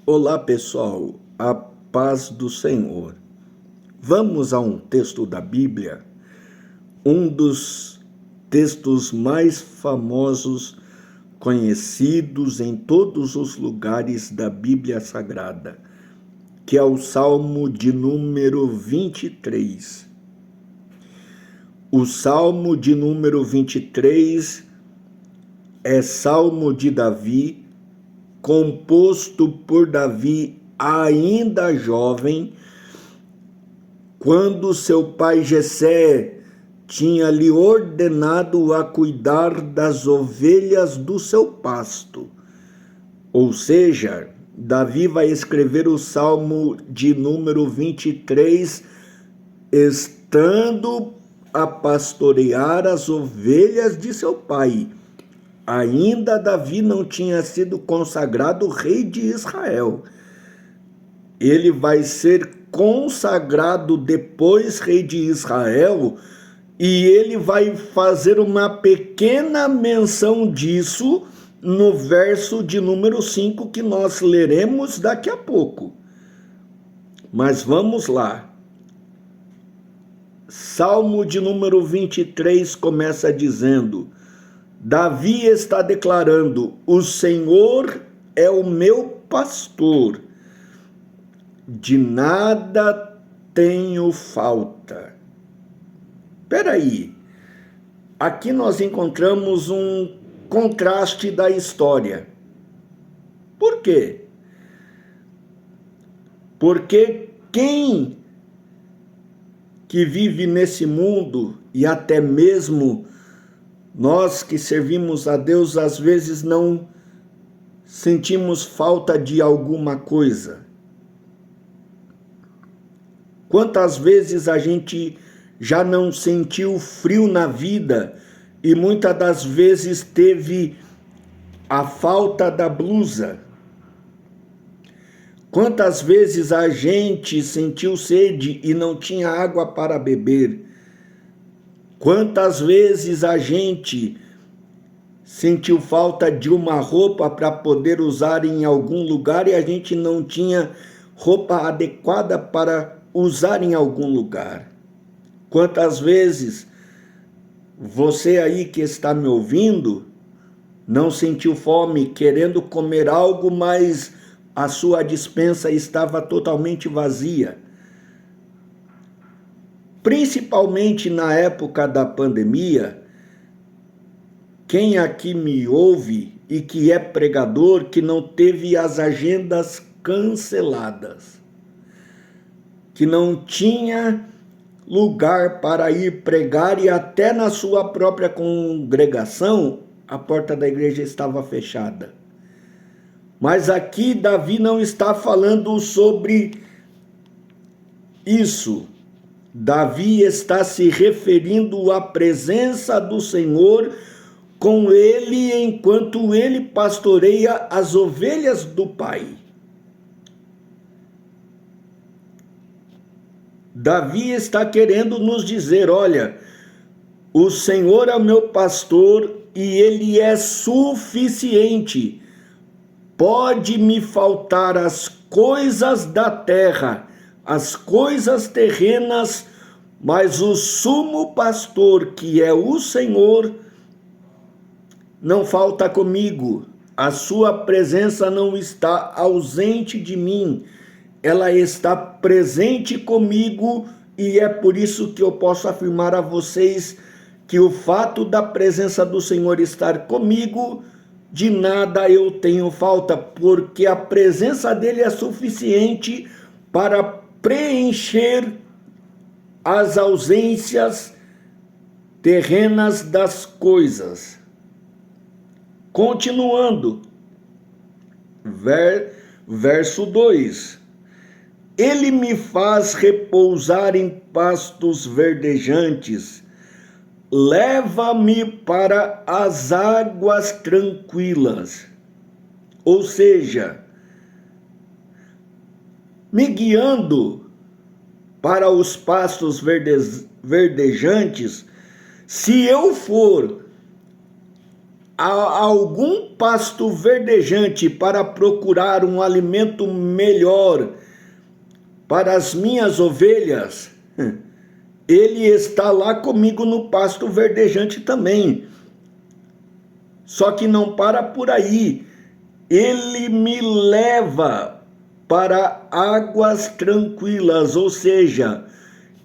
Olá pessoal, a paz do Senhor. Vamos a um texto da Bíblia, um dos textos mais famosos, conhecidos em todos os lugares da Bíblia Sagrada, que é o Salmo de número 23. O Salmo de número 23 é Salmo de Davi, composto por Davi ainda jovem, quando seu pai Jessé tinha lhe ordenado a cuidar das ovelhas do seu pasto. Ou seja, Davi vai escrever o Salmo de número 23, estando a pastorear as ovelhas de seu pai. Ainda Davi não tinha sido consagrado rei de Israel. Ele vai ser consagrado depois rei de Israel, e ele vai fazer uma pequena menção disso no verso de número 5 que nós leremos daqui a pouco. Mas vamos lá. Salmo de número 23 começa dizendo: Davi está declarando: o Senhor é o meu pastor, de nada tenho falta. Peraí, aqui nós encontramos um contraste da história. Por quê? Porque quem que vive nesse mundo, e até mesmo nós que servimos a Deus, às vezes não sentimos falta de alguma coisa. Quantas vezes a gente já não sentiu frio na vida e muitas das vezes teve a falta da blusa? Quantas vezes a gente sentiu sede e não tinha água para beber? Quantas vezes a gente sentiu falta de uma roupa para poder usar em algum lugar e a gente não tinha roupa adequada para usar em algum lugar? Quantas vezes você aí que está me ouvindo não sentiu fome, querendo comer algo, mas a sua despensa estava totalmente vazia? Principalmente na época da pandemia, quem aqui me ouve e que é pregador, que não teve as agendas canceladas, que não tinha lugar para ir pregar e até na sua própria congregação a porta da igreja estava fechada. Mas aqui Davi não está falando sobre isso. Davi está se referindo à presença do Senhor com ele enquanto ele pastoreia as ovelhas do Pai. Davi está querendo nos dizer: olha, o Senhor é o meu pastor e ele é suficiente. Pode me faltar as coisas da terra, as coisas terrenas, mas o sumo pastor, que é o Senhor, não falta comigo. A sua presença não está ausente de mim, ela está presente comigo, e é por isso que eu posso afirmar a vocês que o fato da presença do Senhor estar comigo, de nada eu tenho falta, porque a presença dele é suficiente para preencher as ausências terrenas das coisas. Continuando, verso 2: Ele me faz repousar em pastos verdejantes, leva-me para as águas tranquilas. Ou seja, me guiando para os pastos verdejantes. Se eu for há algum pasto verdejante para procurar um alimento melhor para as minhas ovelhas, ele está lá comigo no pasto verdejante também. Só que não para por aí. Ele me leva para águas tranquilas, ou seja,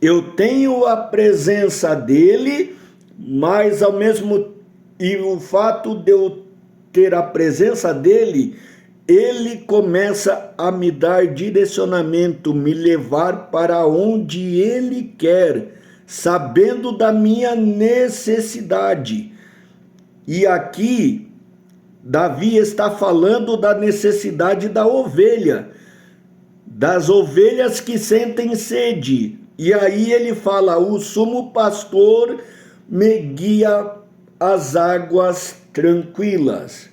eu tenho a presença dele, mas ao mesmo e o fato de eu ter a presença dele, ele começa a me dar direcionamento, me levar para onde ele quer, sabendo da minha necessidade. E aqui, Davi está falando da necessidade da ovelha, das ovelhas que sentem sede. E aí ele fala: o sumo pastor me guia às águas tranquilas.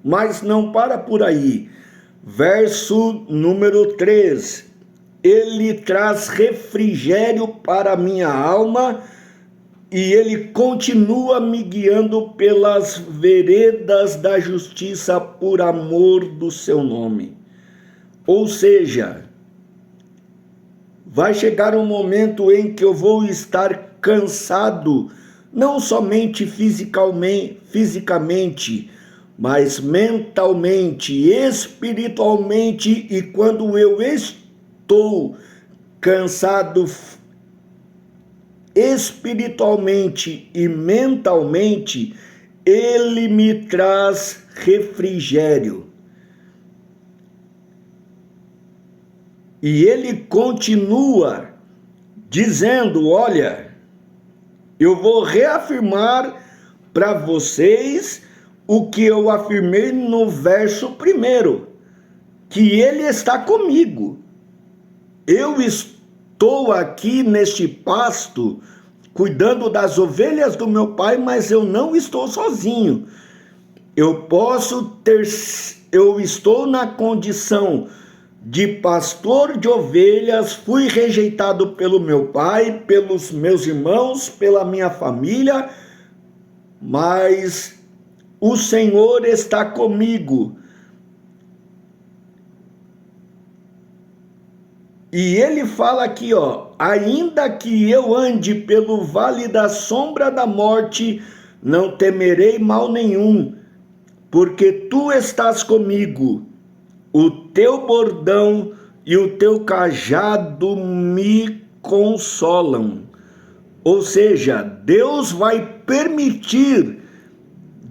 Mas não para por aí. Verso número 3. Ele traz refrigério para a minha alma e ele continua me guiando pelas veredas da justiça por amor do seu nome. Ou seja, vai chegar um momento em que eu vou estar cansado, não somente fisicamente, mas mentalmente, espiritualmente, e quando eu estou cansado espiritualmente e mentalmente, ele me traz refrigério. E ele continua dizendo: olha, eu vou reafirmar para vocês o que eu afirmei no verso 1, que ele está comigo. Eu estou aqui neste pasto, cuidando das ovelhas do meu pai, mas eu não estou sozinho. Eu estou na condição de pastor de ovelhas, fui rejeitado pelo meu pai, pelos meus irmãos, pela minha família, mas o Senhor está comigo. E ele fala aqui, ainda que eu ande pelo vale da sombra da morte, não temerei mal nenhum, porque tu estás comigo. O teu bordão e o teu cajado me consolam. Ou seja, Deus vai permitir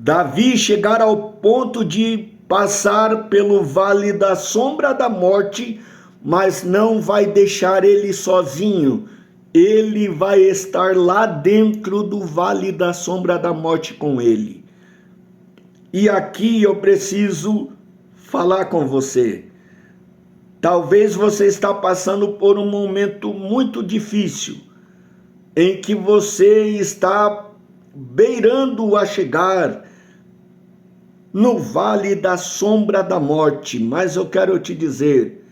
Davi chegar ao ponto de passar pelo vale da sombra da morte, mas não vai deixar ele sozinho. Ele vai estar lá dentro do vale da sombra da morte com ele. E aqui eu preciso falar com você. Talvez você está passando por um momento muito difícil, em que você está beirando a chegar no vale da sombra da morte, mas eu quero te dizer,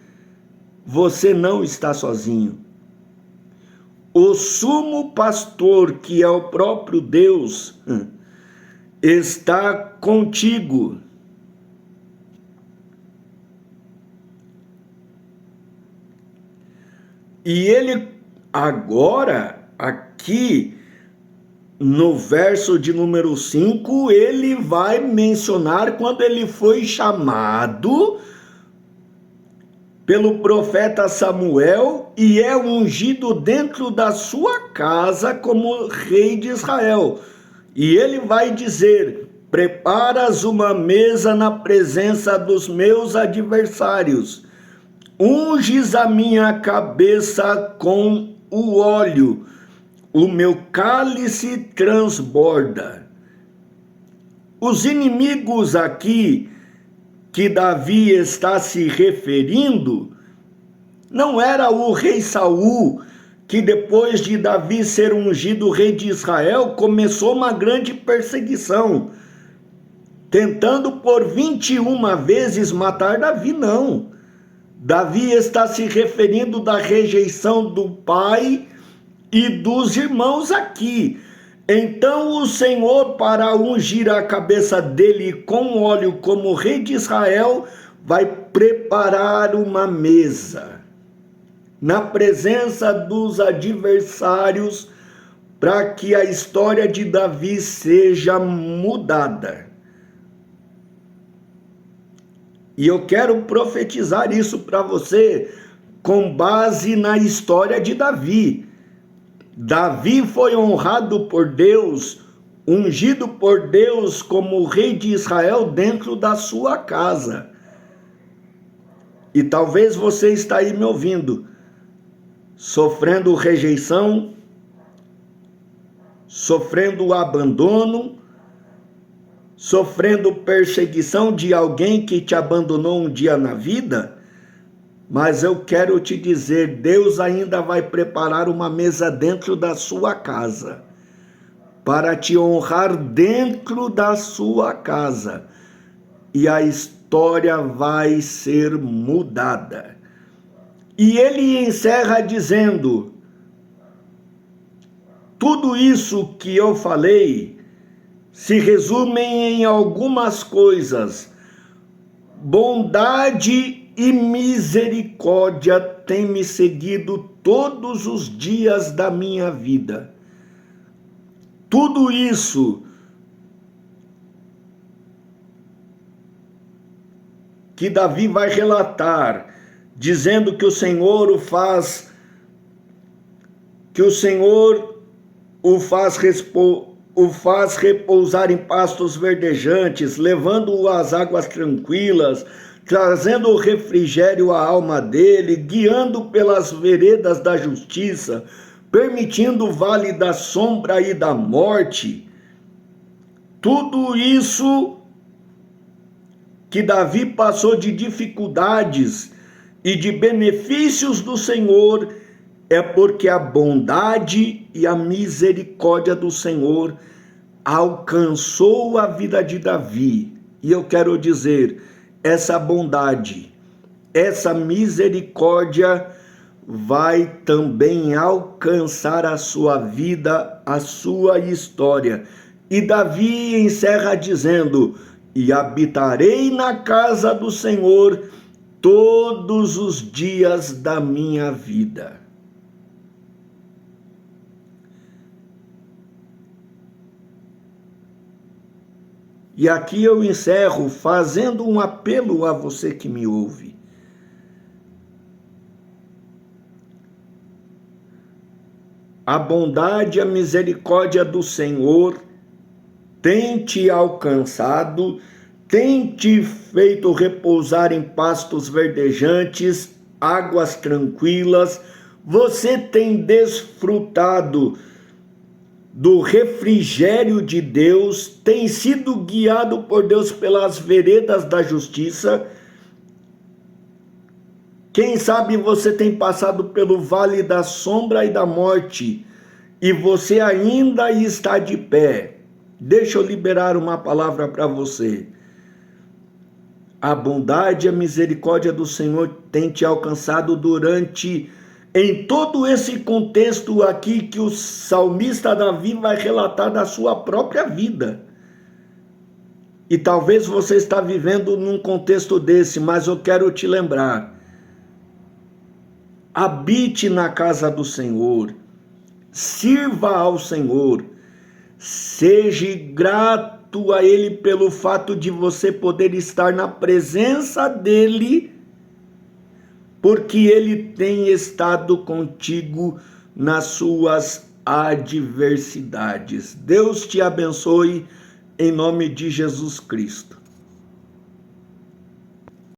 você não está sozinho. O sumo pastor, que é o próprio Deus, está contigo. E ele agora, aqui no verso de número 5, ele vai mencionar quando ele foi chamado pelo profeta Samuel e é ungido dentro da sua casa como rei de Israel. E ele vai dizer: preparas uma mesa na presença dos meus adversários, unges a minha cabeça com o óleo, o meu cálice transborda. Os inimigos aqui que Davi está se referindo não era o rei Saul, que depois de Davi ser ungido rei de Israel, começou uma grande perseguição, tentando por 21 vezes matar Davi, não. Davi está se referindo da rejeição do pai e dos irmãos aqui. Então o Senhor, para ungir a cabeça dele com óleo como rei de Israel, vai preparar uma mesa na presença dos adversários, para que a história de Davi seja mudada. E eu quero profetizar isso para você com base na história de Davi. Davi foi honrado por Deus, ungido por Deus como rei de Israel dentro da sua casa. E talvez você está aí me ouvindo, sofrendo rejeição, sofrendo abandono, sofrendo perseguição de alguém que te abandonou um dia na vida. Mas eu quero te dizer, Deus ainda vai preparar uma mesa dentro da sua casa, para te honrar dentro da sua casa, e a história vai ser mudada. E ele encerra dizendo: tudo isso que eu falei se resume em algumas coisas. Bondade e misericórdia têm me seguido todos os dias da minha vida. Tudo isso que Davi vai relatar, dizendo que o Senhor o faz repousar em pastos verdejantes, levando-o às águas tranquilas, trazendo o refrigério à alma dele, guiando pelas veredas da justiça, permitindo o vale da sombra e da morte. Tudo isso que Davi passou de dificuldades e de benefícios do Senhor é porque a bondade e a misericórdia do Senhor alcançou a vida de Davi. E eu quero dizer, essa bondade, essa misericórdia vai também alcançar a sua vida, a sua história. E Davi encerra dizendo: e habitarei na casa do Senhor todos os dias da minha vida. E aqui eu encerro fazendo um apelo a você que me ouve. A bondade e a misericórdia do Senhor tem te alcançado, tem te feito repousar em pastos verdejantes, águas tranquilas. Você tem desfrutado do refrigério de Deus, tem sido guiado por Deus pelas veredas da justiça. Quem sabe você tem passado pelo vale da sombra e da morte, e você ainda está de pé. Deixa eu liberar uma palavra para você. A bondade e a misericórdia do Senhor tem te alcançado em todo esse contexto aqui que o salmista Davi vai relatar da sua própria vida. E talvez você está vivendo num contexto desse, mas eu quero te lembrar. Habite na casa do Senhor, sirva ao Senhor, seja grato a Ele pelo fato de você poder estar na presença dEle, porque Ele tem estado contigo nas suas adversidades. Deus te abençoe em nome de Jesus Cristo.